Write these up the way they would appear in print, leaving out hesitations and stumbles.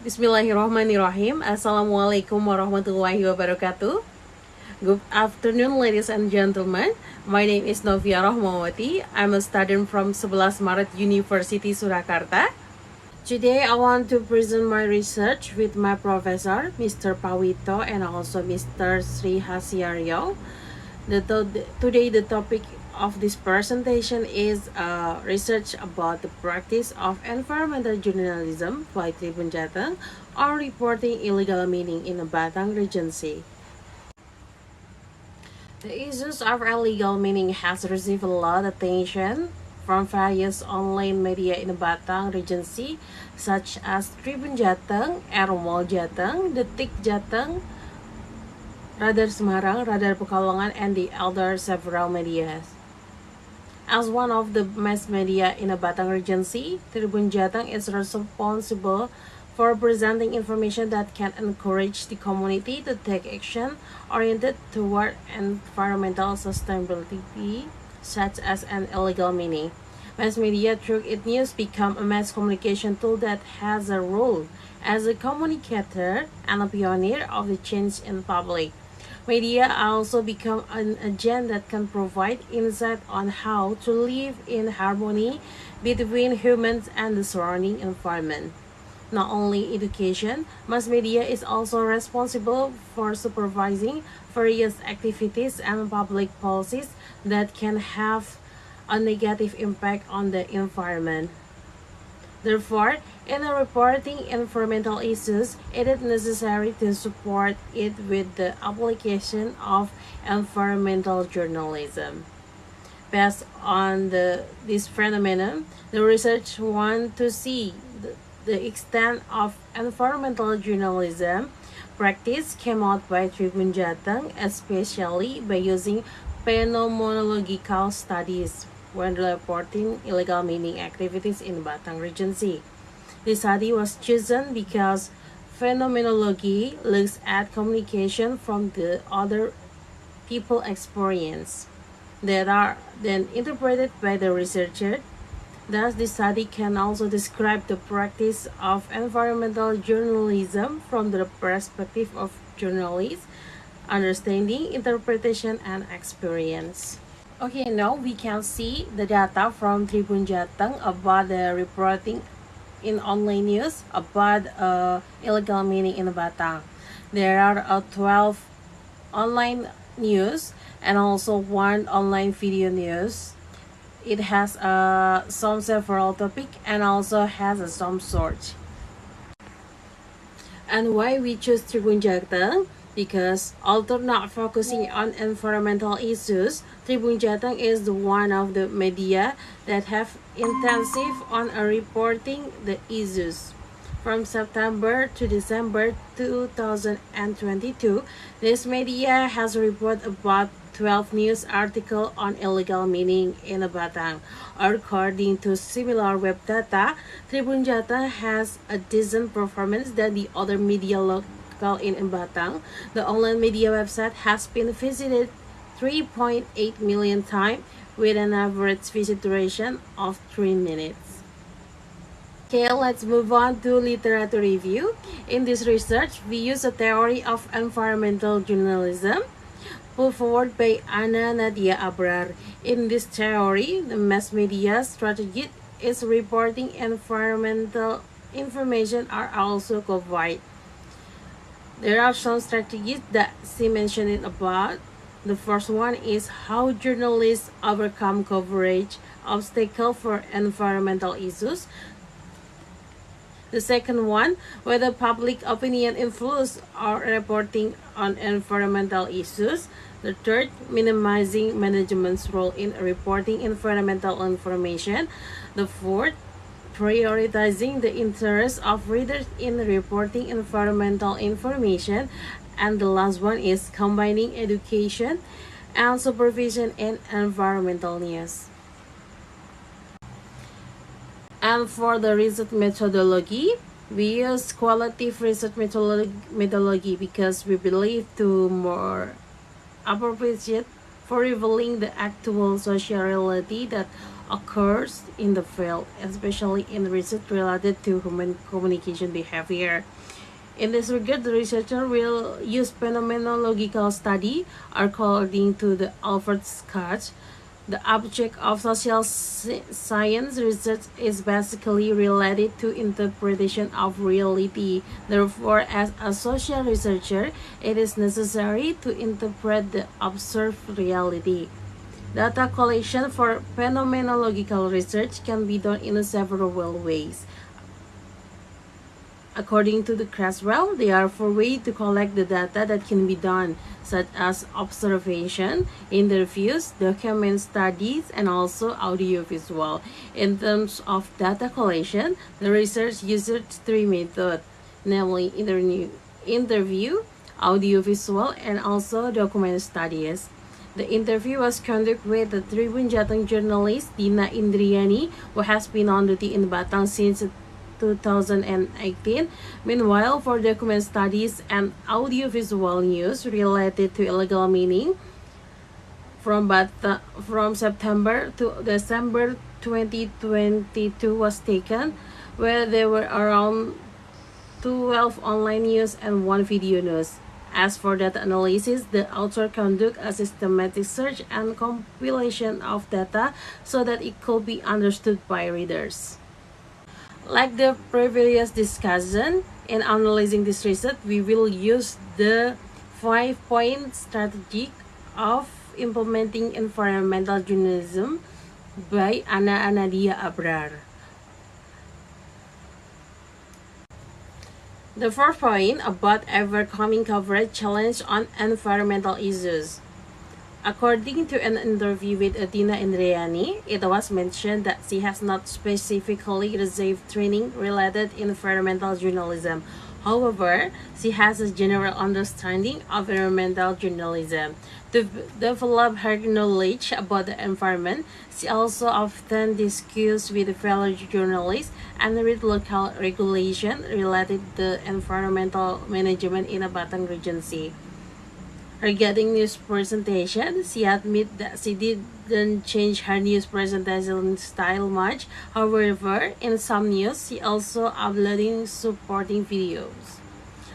Bismillahirrahmanirrahim. Assalamualaikum warahmatullahi wabarakatuh. Good afternoon, ladies and gentlemen. My name is Novia Rahmawati. I'm a student from 11 Maret University, Surakarta. Today, I want to present my research with my professor, Mr. Pawito, and also Mr. Sri Hasiaryo. Today, the topic of this presentation is research about the practice of environmental journalism by Tribun Jateng on reporting illegal mining in the Batang Regency. The issues of illegal mining has received a lot of attention from various online media in the Batang Regency, such as Tribun Jateng, Ermol Jateng, Detik Jateng, Radar Semarang, Radar Pekalongan, and the other several media. As one of the mass media in the Batang Regency, Tribun Jateng is responsible for presenting information that can encourage the community to take action oriented toward environmental sustainability, such as an illegal mining. Mass media, through its news, become a mass communication tool that has a role as a communicator and a pioneer of the change in public. Media also become an agent that can provide insight on how to live in harmony between humans and the surrounding environment. Not only education, mass media is also responsible for supervising various activities and public policies that can have a negative impact on the environment. Therefore, in reporting environmental issues, it is necessary to support it with the application of environmental journalism. Based on this phenomenon, the research wants to see the extent of environmental journalism practice came out by Tribun Jateng, especially by using phenomenological studies when reporting illegal mining activities in Batang Regency. This study was chosen because phenomenology looks at communication from the other people experience that are then interpreted by the researcher. Thus, this study can also describe the practice of environmental journalism from the perspective of journalists, understanding, interpretation, and experience. Okay, now we can see the data from Tribun Jateng about the reporting in online news about illegal mining in Batang. There are 12 online news and also one online video news. It has some several topic and also has some sort. And why we choose Tribun Jateng? Because although not focusing on environmental issues, Tribun Jateng is one of the media that have intensive on reporting the issues. From September to December 2022, this media has reported about 12 news articles on illegal mining in Batang. According to similar web data, Tribun Jateng has a decent performance than the other media local in Batang. The online media website has been visited 3.8 million times with an average visit duration of 3 minutes. Okay, let's move on to literature review. In this research, we use a theory of environmental journalism put forward by Anna Nadia Abrar. In this theory, the mass media strategy is reporting environmental information are also covered. There are some strategies that she mentioned it about. The first one is how journalists overcome coverage obstacle for environmental issues. The second one, whether public opinion influence our reporting on environmental issues. The third, minimizing management's role in reporting environmental information. The fourth, prioritizing the interests of readers in reporting environmental information. And the last one is combining education and supervision in environmental news. And for the research methodology, we use qualitative research methodology because we believe to more appropriate for revealing the actual social reality that occurs in the field, especially in research related to human communication behavior. In this regard, the researcher will use phenomenological study according to the Alfred Scott. The object of social science research is basically related to interpretation of reality. Therefore, as a social researcher, it is necessary to interpret the observed reality. Data collection for phenomenological research can be done in several ways. According to the Creswell, there are 4 ways to collect the data that can be done, such as observation, interviews, document studies, and also audiovisual. In terms of data collection, the research uses 3 methods, namely interview, audiovisual, and also document studies. The interview was conducted with the Tribun Jateng journalist Dina Indriani, who has been on duty in Batang since 2018. Meanwhile, for document studies and audiovisual news related to illegal mining, from September to December 2022 was taken, where there were around 12 online news and 1 video news. As for data analysis, the author conducted a systematic search and compilation of data so that it could be understood by readers. Like the previous discussion, in analyzing this research, we will use the 5-point strategy of implementing environmental journalism by Ana Anadia Abrar. The first point about overcoming coverage challenge on environmental issues. According to an interview with Dina Indriani, it was mentioned that she has not specifically received training related environmental journalism. However, she has a general understanding of environmental journalism. To develop her knowledge about the environment, she also often discusses with fellow journalists and read local regulation related to environmental management in a Batang Regency. Regarding news presentation, she admits that she didn't change her news presentation style much. However, in some news, she also uploading supporting videos.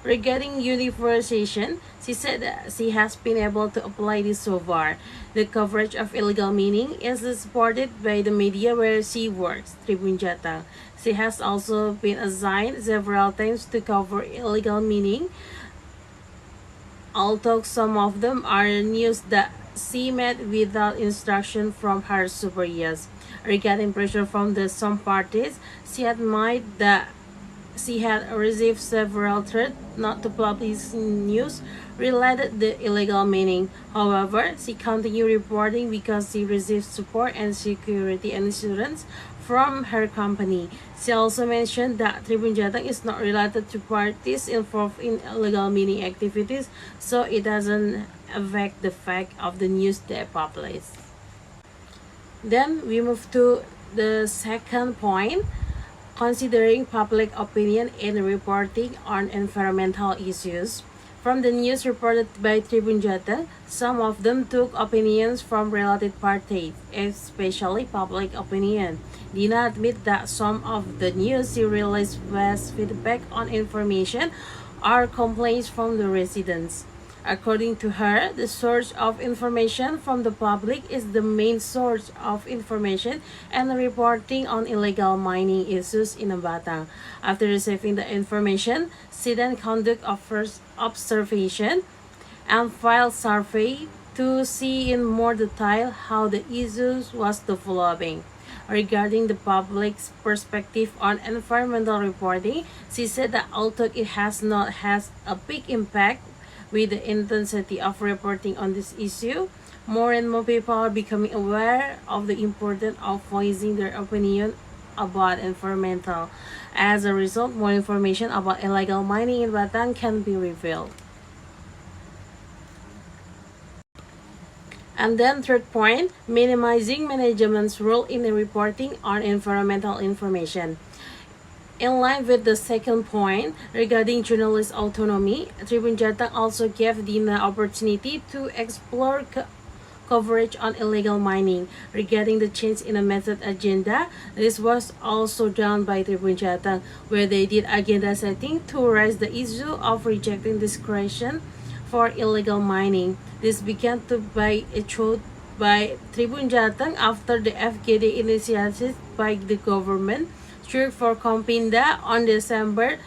Regarding universalization, she said that she has been able to apply this so far. The coverage of illegal mining is supported by the media where she works, Tribun Jateng. She has also been assigned several times to cover illegal mining, although some of them are news that she made without instruction from her superiors. Regarding pressure from some parties, she admitted that she had received several threats not to publish news related to illegal mining. However, she continued reporting because she received support and security assurance from her company. She also mentioned that Tribun Jateng is not related to parties involved in illegal mining activities, so it doesn't affect the fact of the news they publish. Then we move to the second point, considering public opinion in reporting on environmental issues. From the news reported by Tribun Jateng, some of them took opinions from related parties, especially public opinion. Dina admits that some of the news she released was feedback on information or complaints from the residents. According to her, the source of information from the public is the main source of information and reporting on illegal mining issues in Batang. After receiving the information, she then conduct a first observation and file survey to see in more detail how the issues was developing. Regarding the public's perspective on environmental reporting, she said that although it has not had a big impact with the intensity of reporting on this issue, more and more people are becoming aware of the importance of voicing their opinion about environmental. As a result, more information about illegal mining in Batang can be revealed. And then third point, minimizing management's role in the reporting on environmental information. In line with the second point regarding journalist autonomy, Tribun Jateng also gave Dina opportunity to explore coverage on illegal mining. Regarding the change in the method agenda, this was also done by Tribun Jateng, where they did agenda setting to raise the issue of rejecting discretion for illegal mining. This began to by a truth by Tribun Jateng after the FGD initiated by the government struck for Kompinda on December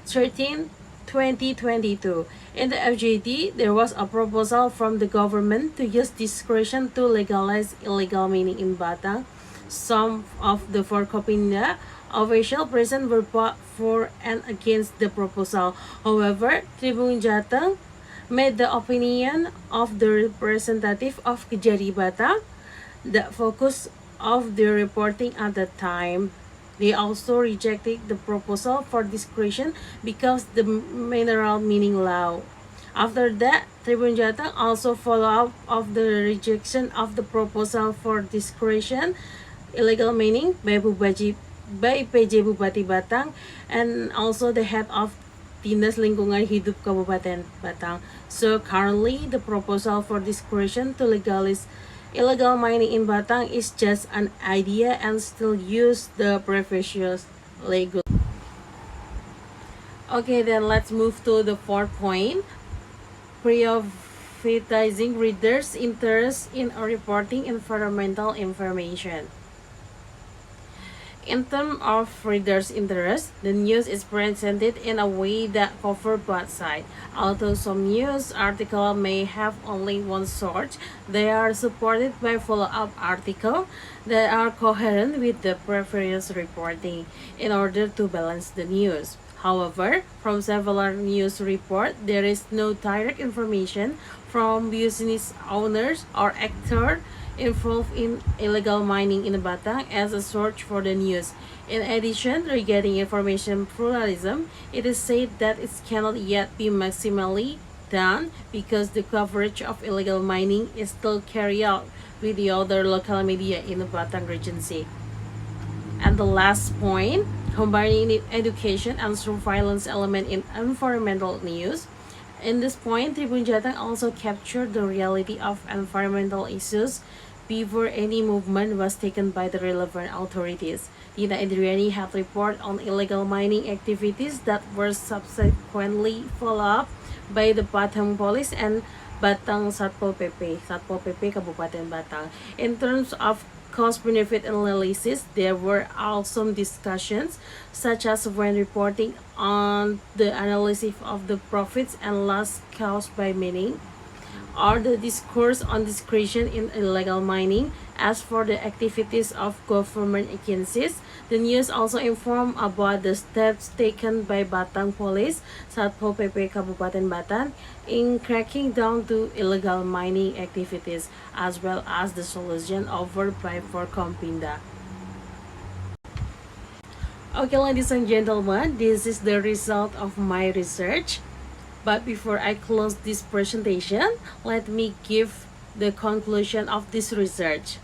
13, 2022. In the FGD, there was a proposal from the government to use discretion to legalize illegal mining in Batang. Some of the Forkopinda officials present were both for and against the proposal. However, Tribun Jateng made the opinion of the representative of Kejari Batang the focus of the reporting at the time. They also rejected the proposal for discretion because the mineral mining law. After that, Tribun Jateng also followed up of the rejection of the proposal for discretion illegal mining by PJ Bupati Batang and also the head of Dinas Lingkungan Hidup Kabupaten Batang. So currently, the proposal for discretion to legalize illegal mining in Batang is just an idea and still use the previous legal. Okay, then let's move to the fourth point. Prioritizing readers' interest in reporting environmental information. In terms of readers' interest, the news is presented in a way that covers both sides. Although some news articles may have only one source, they are supported by follow-up articles that are coherent with the previous reporting in order to balance the news. However, from several news reports, there is no direct information from business owners or actors involved in illegal mining in Batang as a source for the news. In addition, regarding information pluralism, it is said that it cannot yet be maximally done because the coverage of illegal mining is still carried out with the other local media in the Batang Regency. And the last point, combining the education and surveillance element in environmental news. In this point, Tribun Jateng also captured the reality of environmental issues before any movement was taken by the relevant authorities. Dina Indriani had reported on illegal mining activities that were subsequently followed up by the Batang Police and Batang Satpol PP Kabupaten Batang. In terms of cost-benefit analysis, there were also discussions, such as when reporting on the analysis of the profits and loss caused by mining, or the discourse on discretion in illegal mining. As for the activities of government agencies, the news also informed about the steps taken by Batang Police, Satpol PP Kabupaten Batang, in cracking down to illegal mining activities, as well as the solution offered by Forkompinda. Okay, ladies and gentlemen, this is the result of my research. But before I close this presentation, let me give the conclusion of this research.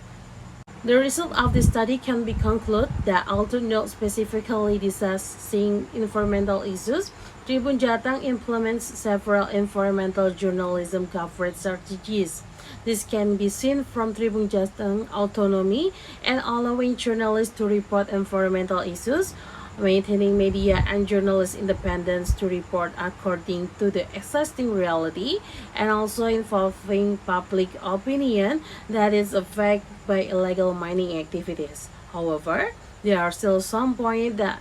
The result of the study can be concluded that although not specifically discussing environmental issues, Tribun Jateng implements several environmental journalism coverage strategies. This can be seen from Tribun Jateng autonomy and allowing journalists to report environmental issues, maintaining media and journalist independence to report according to the existing reality, and also involving public opinion that is affected by illegal mining activities. However, there are still some points that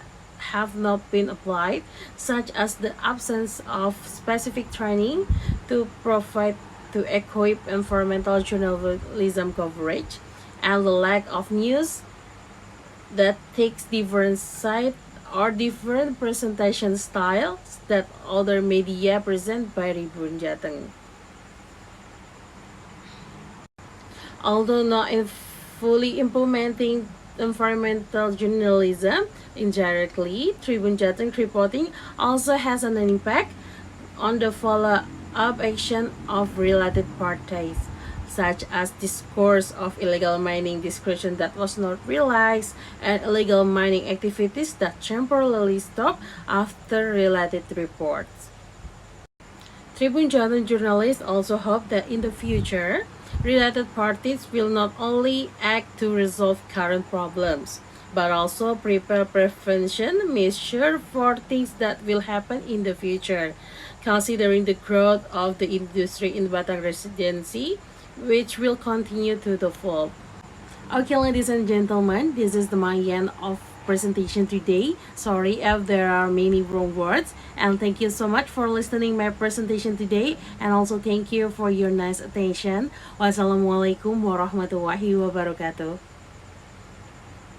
have not been applied, such as the absence of specific training to provide to equip environmental journalism coverage, and the lack of news that takes different sides or different presentation styles that other media present by Tribun Jateng. Although not in fully implementing environmental journalism indirectly, Tribun Jateng reporting also has an impact on the follow-up action of related parties, such as discourse of illegal mining discretion that was not realized and illegal mining activities that temporarily stopped after related reports. Tribun Jateng journalists also hope that in the future, Related parties will not only act to resolve current problems, but also prepare prevention measures for things that will happen in the future, considering the growth of the industry in Batam Residency, which will continue to develop. Okay, ladies and gentlemen, this is my end of presentation today. Sorry if there are many wrong words, and thank you so much for listening my presentation today, and also thank you for your nice attention. Wassalamualaikum warahmatullahi wabarakatuh.